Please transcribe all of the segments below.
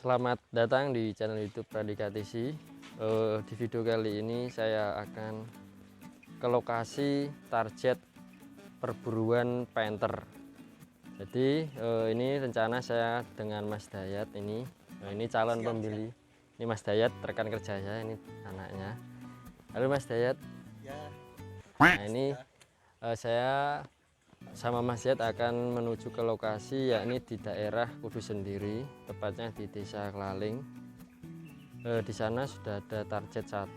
Selamat datang di channel YouTube Pradika TC. Di video kali ini saya akan ke lokasi target perburuan panther. Jadi ini rencana saya dengan Mas Dayat ini. Ini calon pembeli. Ini Mas Dayat, rekan kerja saya, ini anaknya. Halo Mas Dayat. Nah ini saya sama Mas Dayat akan menuju ke lokasi, yakni di daerah Kudus sendiri, tepatnya di Desa Klaling. Di sana sudah ada target 1.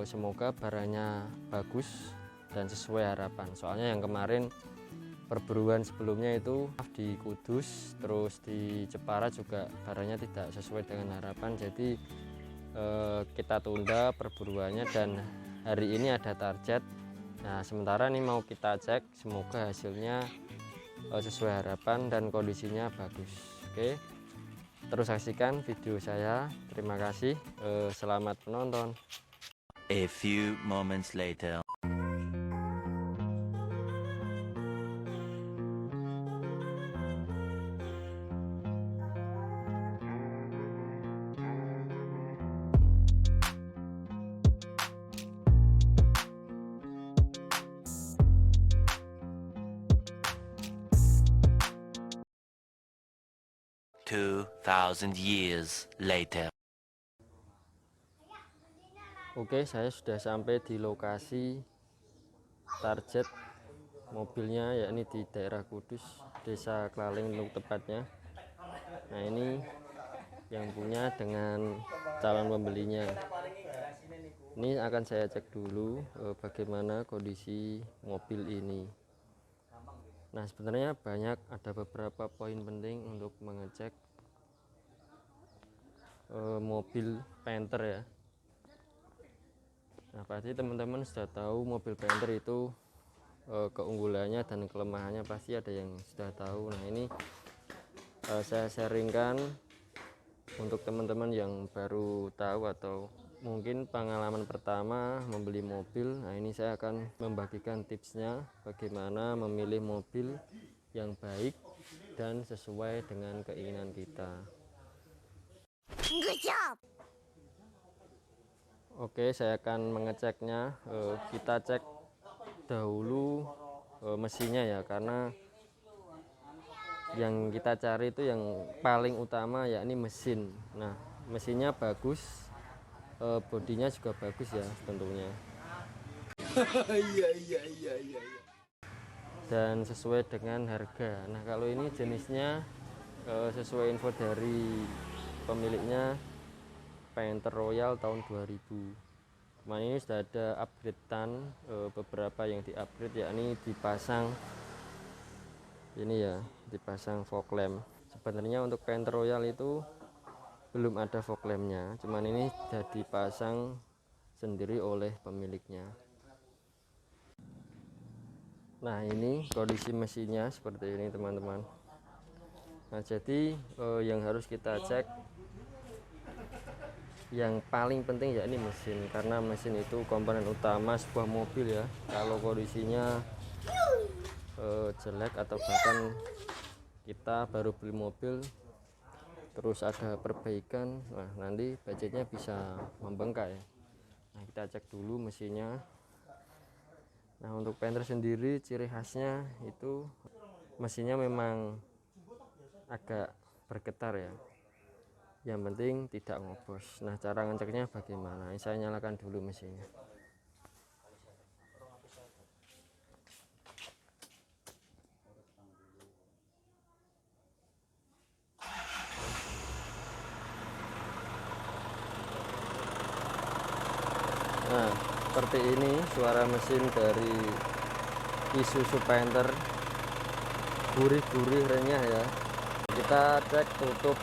Semoga barangnya bagus dan sesuai harapan. Soalnya yang kemarin perburuan sebelumnya itu di Kudus, terus di Jepara juga barangnya tidak sesuai dengan harapan. Jadi kita tunda perburuannya dan hari ini ada target. Nah sementara ini mau kita cek, semoga hasilnya sesuai harapan dan kondisinya bagus. Oke, terus saksikan video saya. Terima kasih, selamat menonton. A few moments later. Two 2,000 years later. Oke, saya sudah sampai di lokasi target mobilnya, yakni di daerah Kudus, Desa Klaling untuk tepatnya. Nah ini yang punya dengan calon pembelinya. Ini akan saya cek dulu bagaimana kondisi mobil ini. Nah sebenarnya ada beberapa poin penting untuk mengecek mobil Panther ya. Nah pasti teman-teman sudah tahu mobil Panther itu keunggulannya dan kelemahannya pasti ada yang sudah tahu. Nah ini saya sharingkan untuk teman-teman yang baru tahu atau mungkin pengalaman pertama membeli mobil. Nah ini saya akan membagikan tipsnya bagaimana memilih mobil yang baik dan sesuai dengan keinginan kita. Good job. Oke, saya akan mengeceknya. Kita cek dahulu mesinnya ya, karena yang kita cari itu yang paling utama yakni mesin. Nah mesinnya bagus, bodinya juga bagus ya tentunya. Iya. Dan sesuai dengan harga. Nah kalau ini jenisnya sesuai info dari pemiliknya Panther Royal tahun 2000. Nah ini sudah ada upgradean, beberapa yang di-upgrade, yakni dipasang ini ya, dipasang fog lamp. Sebenarnya untuk Panther Royal itu belum ada fog lampnya, cuman ini sudah dipasang sendiri oleh pemiliknya. Nah ini kondisi mesinnya seperti ini teman-teman. Nah jadi yang harus kita cek yang paling penting yakni mesin, karena mesin itu komponen utama sebuah mobil ya. Kalau kondisinya jelek atau bahkan kita baru beli mobil terus ada perbaikan, nah nanti budgetnya bisa membengkak ya. Nah kita cek dulu mesinnya. Nah untuk Panther sendiri ciri khasnya itu mesinnya memang agak bergetar ya, yang penting tidak ngobos. Nah cara ngeceknya bagaimana? Saya nyalakan dulu mesinnya. Nah seperti ini suara mesin dari Isuzu Panther, gurih-gurih renyah ya. Kita cek tutup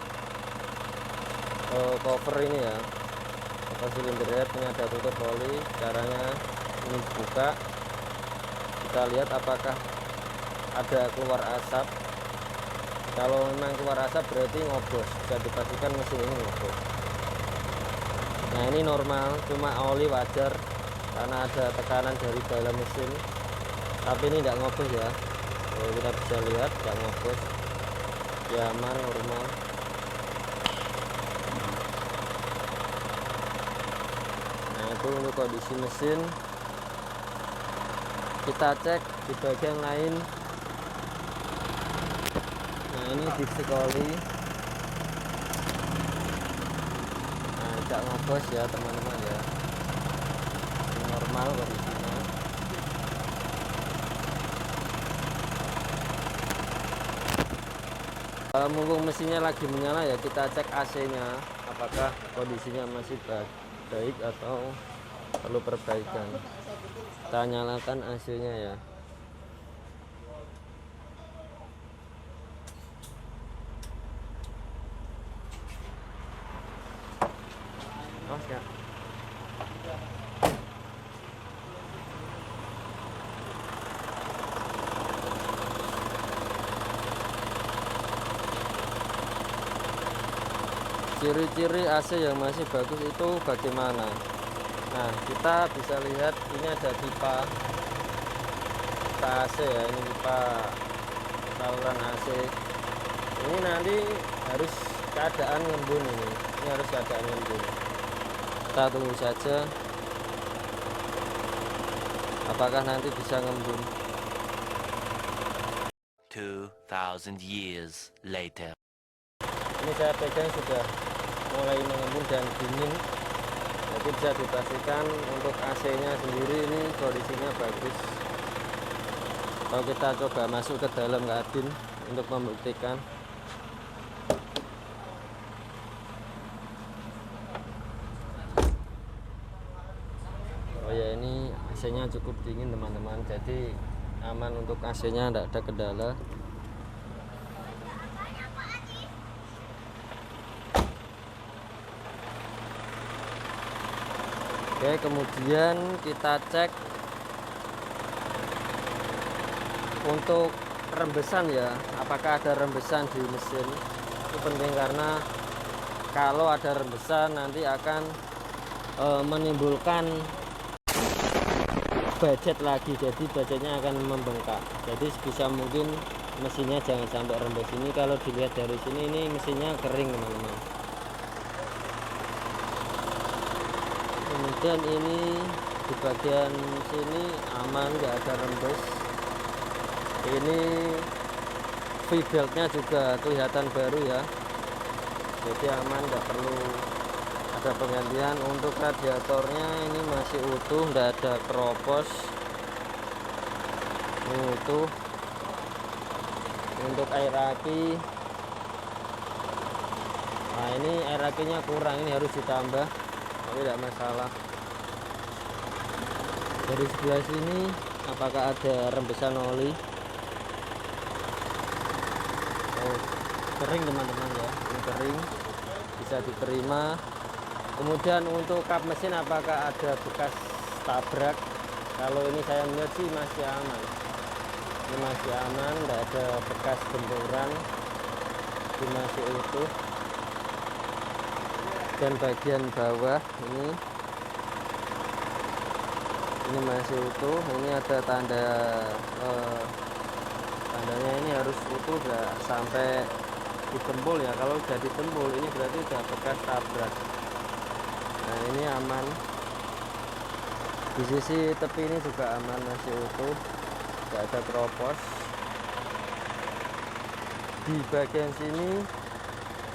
cover ini ya, cover silinder head. Ini ada tutup oli. Caranya ini buka, kita lihat apakah ada keluar asap. Kalau memang keluar asap berarti ngobos, bisa dipastikan mesin ini ngobos. Nah ini normal, cuma oli wajar karena ada tekanan dari dalam mesin, tapi ini tidak ngobos ya. Kita bisa lihat tidak ngobos, ya aman, normal. itu untuk kondisi mesin. Kita cek di bagian lain. Nah, ini diksi oli. Nah, tidak ngobos ya teman-teman ya, normal kondisinya. Mumpung mesinnya lagi menyala ya, kita cek AC nya apakah kondisinya masih baik atau perlu perbaikan. Kita nyalakan AC nya ya. Oh, ya. Ciri-ciri AC yang masih bagus itu bagaimana? Nah, kita bisa lihat ini ada pipa AC ya, ini pipa saluran AC. Ini nanti harus keadaan ngembun ini harus keadaan ngembun. Kita tunggu saja apakah nanti bisa ngembun. 2,000 years later. Ini saya pegang sudah mulai mengembun dan dingin, jadi bisa dipastikan untuk AC nya sendiri ini kondisinya bagus. Kalau kita coba masuk ke dalam kabin untuk membuktikan. Oh ya, ini AC nya cukup dingin teman-teman, jadi aman untuk AC nya, tidak ada kendala. Oke, kemudian kita cek untuk rembesan ya, apakah ada rembesan di mesin. Itu penting karena kalau ada rembesan nanti akan menimbulkan budget lagi, jadi budgetnya akan membengkak. Jadi sebisa mungkin mesinnya jangan sampai rembes. Ini kalau dilihat dari sini, ini mesinnya kering teman-teman. Kemudian ini di bagian sini aman, nggak ada rembes. Ini V-beltnya juga kelihatan baru ya, jadi aman, nggak perlu ada penggantian. Untuk radiatornya ini masih utuh, nggak ada keropos, ini utuh. Untuk air aki, nah ini air akinya kurang, ini harus ditambah, tapi tidak masalah. Dari sebelah sini apakah ada rembesan oli? Oh, kering teman-teman ya, ini kering, bisa diterima. Kemudian untuk kap mesin apakah ada bekas tabrak? Kalau ini saya melihat sih masih aman, ini masih aman, tidak ada bekas benturan, ini masih utuh. Dan bagian bawah ini masih utuh. Ini ada tandanya ini harus utuh, nggak sampai ditembul ya. Kalau udah ditembul ini berarti udah bekas tabrak. Nah, ini aman. Di sisi tepi ini juga aman, masih utuh, nggak ada keropos. Di bagian sini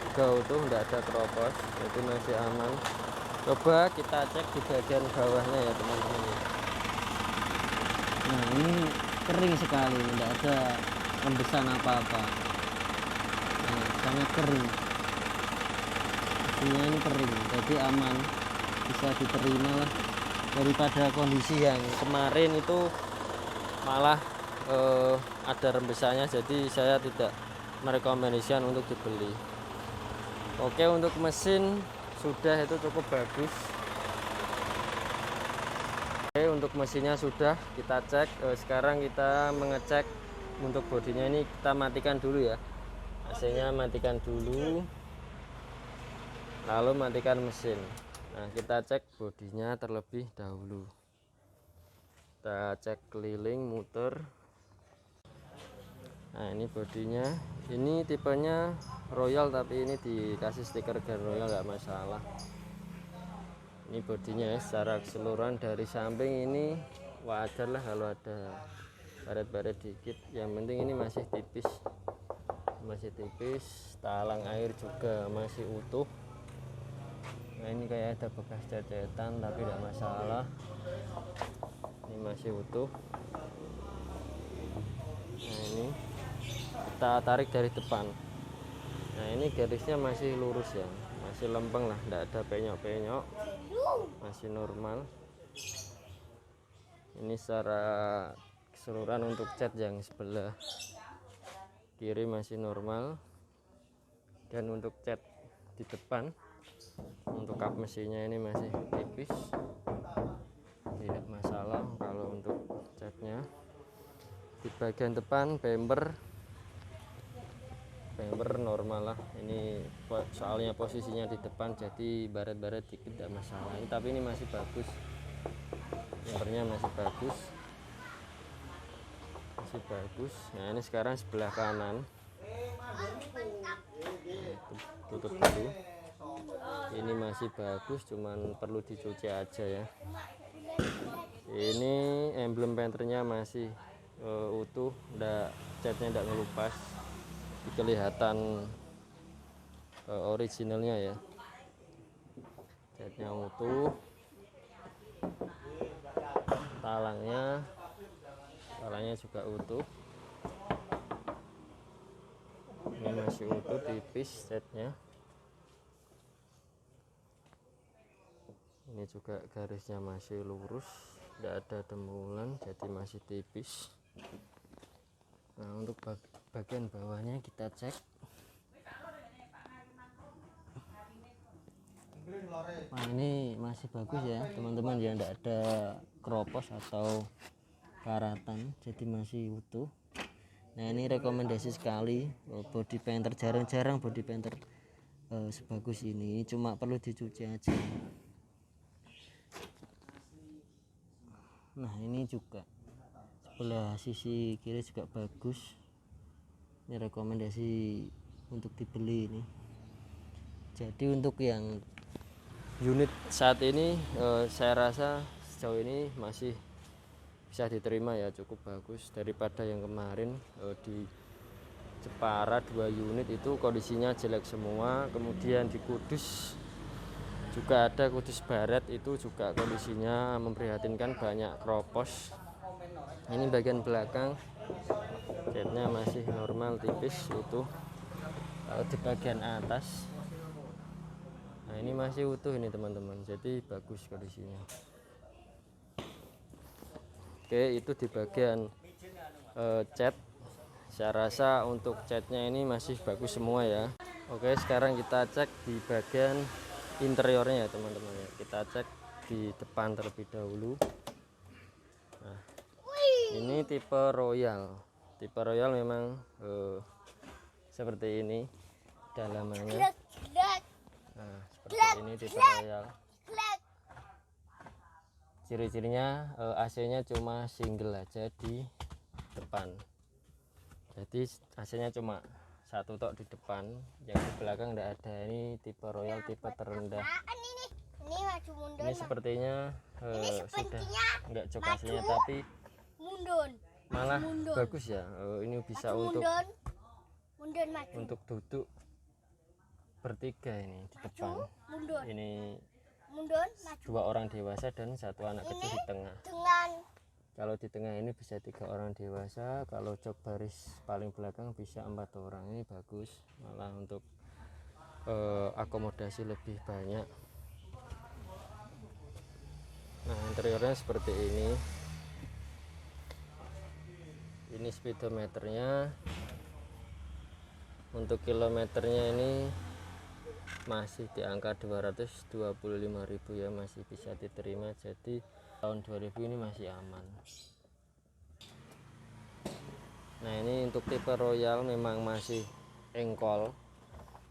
juga utuh, nggak ada keropos, jadi masih aman. Coba kita cek di bagian bawahnya ya teman-teman. Nah, ini kering sekali, tidak ada rembesan apa-apa. Nah, sangat kering, ini kering, jadi aman, bisa diterima lah daripada kondisi yang kemarin itu malah ada rembesannya. Jadi saya tidak merekomendasikan untuk dibeli. Oke, untuk mesin sudah, itu cukup bagus. Oke, untuk mesinnya sudah kita cek. Sekarang kita mengecek untuk bodinya. Ini kita matikan dulu ya, AC nya matikan dulu, lalu matikan mesin. Nah, kita cek bodinya terlebih dahulu. Kita cek keliling, muter. Nah, ini bodinya, ini tipenya Royal, tapi ini dikasih stiker Grand Royal, nggak masalah. Ini bodinya ya, secara keseluruhan dari samping ini wajar lah kalau ada baret-baret dikit, yang penting ini masih tipis, talang air juga masih utuh. Nah ini kayak ada bekas cecetan tapi tidak masalah, ini masih utuh. Nah ini kita tarik dari depan. Nah ini garisnya masih lurus ya, masih lempeng lah, tidak ada penyok-penyok, masih normal. Ini secara keseluruhan untuk cat yang sebelah kiri masih normal, dan untuk cat di depan untuk kap mesinnya ini masih tipis, tidak masalah kalau untuk catnya. Di bagian depan bumper normal lah, ini soalnya posisinya di depan jadi baret-baret dikit tidak masalah. Ini tapi ini masih bagus, bumpernya masih bagus. Nah ini sekarang sebelah kanan, tutup dulu. Ini masih bagus, cuman perlu dicuci aja ya. Ini emblem penternya masih utuh, catnya tidak ngelupas, kelihatan originalnya ya, catnya utuh. Talangnya juga utuh, ini masih utuh, tipis catnya. Ini juga garisnya masih lurus, tidak ada demulan, jadi masih tipis. Nah untuk bagian bawahnya kita cek. Nah ini masih bagus ya teman-teman ya, tidak ada keropos atau karatan, jadi masih utuh. Nah ini rekomendasi sekali body painter, jarang-jarang body painter sebagus ini, cuma perlu dicuci aja. Nah ini juga sebelah sisi kiri juga bagus, ini rekomendasi untuk dibeli ini. Jadi untuk yang unit saat ini saya rasa sejauh ini masih bisa diterima ya, cukup bagus daripada yang kemarin di Jepara 2 unit itu kondisinya jelek semua. Kemudian di Kudus juga ada Kudus Barat, itu juga kondisinya memprihatinkan, banyak kropos. Ini bagian belakang catnya masih normal, tipis, utuh. Di bagian atas, nah ini masih utuh ini teman-teman, jadi bagus kondisinya. Oke, itu di bagian cat. Saya rasa untuk catnya ini masih bagus semua ya. Oke, sekarang kita cek di bagian interiornya ya teman-teman ya. Kita cek di depan terlebih dahulu. Nah ini tipe Royal memang seperti ini dalamannya. Nah seperti ini tipe Royal. Ciri-cirinya AC-nya cuma single aja di depan, jadi AC-nya cuma satu tok di depan, yang di belakang tidak ada. Ini tipe Royal, tipe terendah. Ini sepertinya sudah enggak jok AC-nya, tapi malah bagus ya. Ini bisa untuk duduk bertiga ini di depan. Ini 2 orang dewasa dan 1 anak kecil di tengah. Kalau di tengah ini bisa 3 orang dewasa, kalau jok baris paling belakang bisa 4 orang. Ini bagus, malah untuk akomodasi lebih banyak. Nah interiornya seperti ini. Ini speedometernya, untuk kilometernya ini masih di angka 225.000 ya, masih bisa diterima, jadi tahun 2000 ini masih aman. Nah ini untuk tipe Royal memang masih engkol,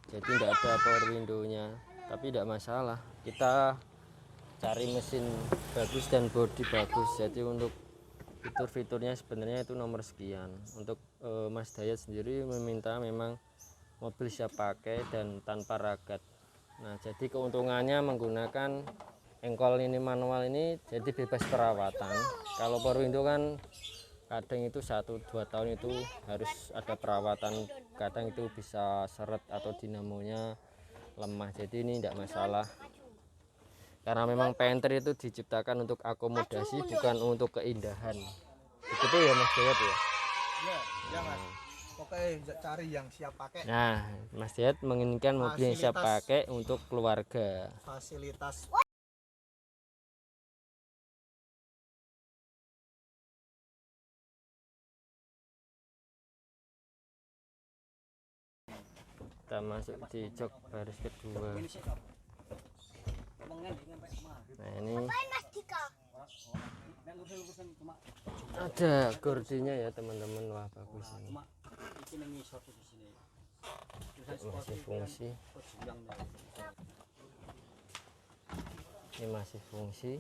jadi tidak ada power window-nya, tapi tidak masalah, kita cari mesin bagus dan bodi bagus. Jadi untuk fitur-fiturnya sebenarnya itu nomor sekian. Untuk Mas Dayat sendiri meminta memang mobil siap pakai dan tanpa ragat. Nah jadi keuntungannya menggunakan engkol ini manual ini jadi bebas perawatan. Kalau Power Window kan kadang itu 1-2 tahun itu harus ada perawatan, kadang itu bisa seret atau dinamonya lemah, jadi ini tidak masalah karena memang painter itu diciptakan untuk akomodasi bukan untuk keindahan. Begitu ya Mas Dayat ya? Ya Mas. Oke, cari yang siap pakai. Nah, Mas Dayat menginginkan mobil yang siap pakai untuk keluarga. Fasilitas kita masuk di jok baris kedua. Nah ini ada gordinya ya teman-teman. Wah bagus ini. Masih fungsi. Ini masih fungsi.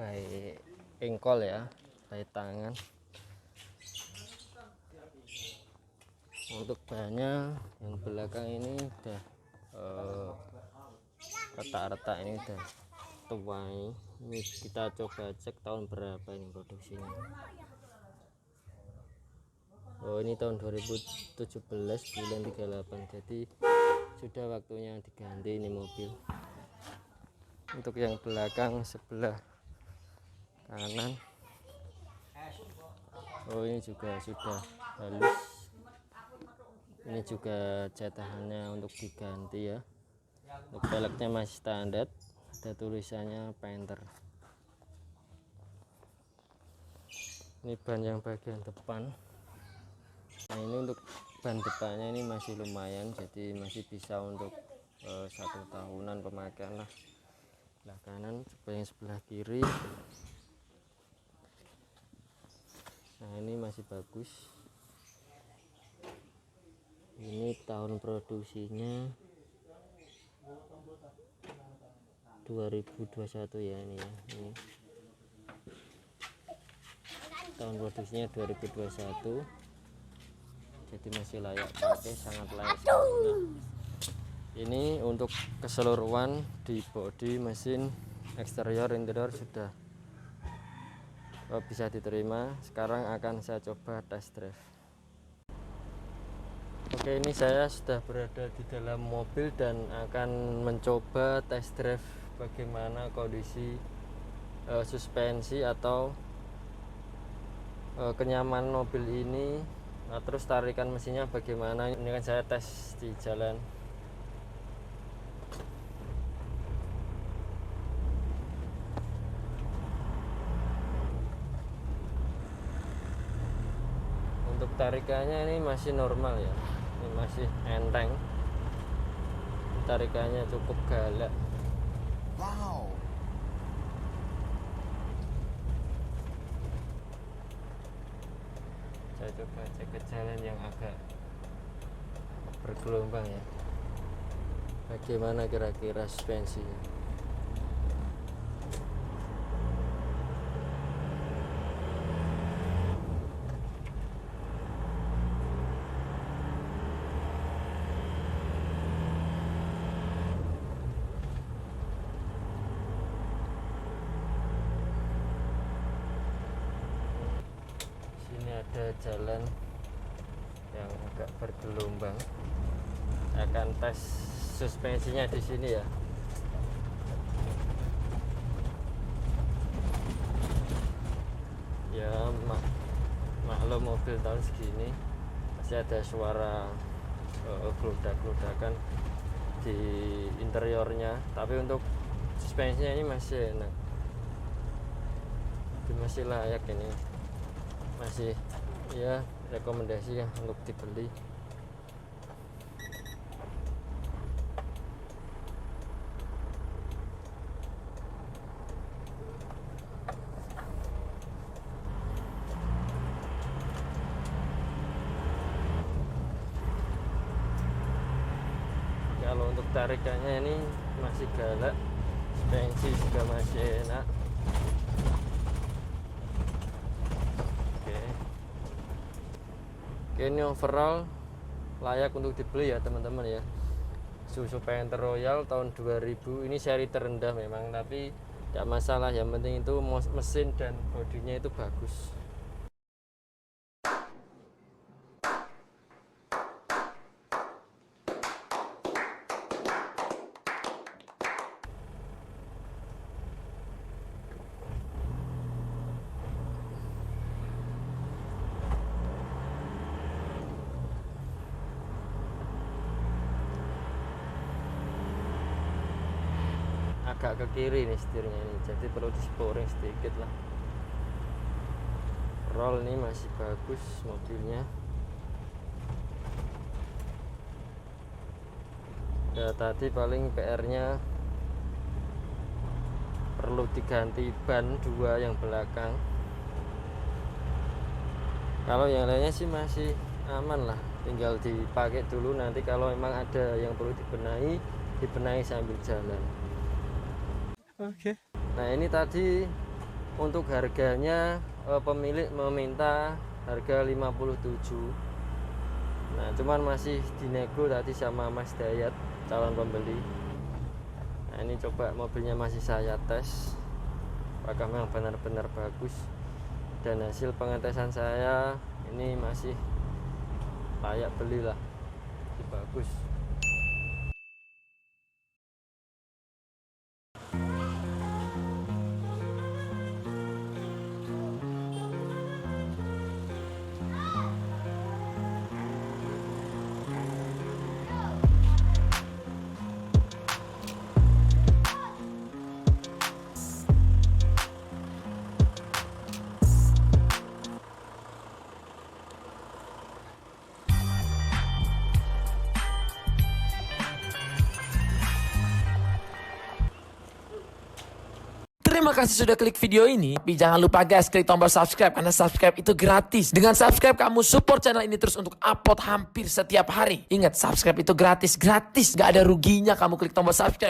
Baik engkol ya, baik tangan. Untuk bannya yang belakang ini udah retak-retak, ini udah tua ini kita coba cek tahun berapa ini produksinya. Oh ini tahun 2017 bulan 38, jadi sudah waktunya diganti ini mobil. Untuk yang belakang sebelah kanan, oh ini juga sudah halus. Ini juga cetakannya untuk diganti ya. Untuk velgnya masih standar, ada tulisannya painter. Ini ban yang bagian depan. Nah ini untuk ban depannya ini masih lumayan, jadi masih bisa untuk 1 tahunan pemakaian lah. Sebelah kanan, coba yang sebelah kiri. Nah ini masih bagus. Ini tahun produksinya 2021 ya ini ya. Ini tahun produksinya 2021, jadi masih layak pakai, sangat layak. Ini untuk keseluruhan di bodi, mesin, eksterior, interior sudah bisa diterima. Sekarang akan saya coba test drive. Oke, ini saya sudah berada di dalam mobil dan akan mencoba test drive bagaimana kondisi suspensi atau kenyamanan mobil ini. Nah, terus tarikan mesinnya bagaimana, ini kan saya tes di jalan. Untuk tarikannya ini masih normal ya, ini masih enteng, tarikannya cukup galak. wow. Saya coba cek ke jalan yang agak bergelombang ya, bagaimana kira-kira suspensinya. Ada jalan yang agak bergelombang, akan tes suspensinya di sini ya. Ya maklum mobil tahun segini masih ada suara geludak-geludakan di interiornya, tapi untuk suspensinya ini masih enak, masih layak ini, masih ya rekomendasi ya untuk dibeli. Kalau untuk tarikannya ini masih galak, suspensi juga masih enak. Oke, ini overall layak untuk dibeli ya teman-teman ya. susu Panther Royal tahun 2000. Ini seri terendah memang, tapi tidak masalah, yang penting itu mesin dan bodinya itu bagus. Agak ke kiri nih setirnya ini, jadi perlu di sporing sedikit lah. Roll ini masih bagus mobilnya. Ya tadi paling PR-nya perlu diganti ban 2 yang belakang. Kalau yang lainnya sih masih aman lah, tinggal dipakai dulu, nanti kalau memang ada yang perlu dibenahi sambil jalan. Oke. Nah ini tadi untuk harganya pemilik meminta harga 57. Nah cuman masih dinego tadi sama Mas Dayat, calon pembeli. Nah ini coba mobilnya masih saya tes apakah memang benar-benar bagus, dan hasil pengetesan saya ini masih layak belilah, bagus. Terima kasih sudah klik video ini. Tapi jangan lupa guys, klik tombol subscribe, karena subscribe itu gratis. Dengan subscribe kamu support channel ini terus untuk upload hampir setiap hari. Ingat, subscribe itu gratis. Gak ada ruginya kamu klik tombol subscribe.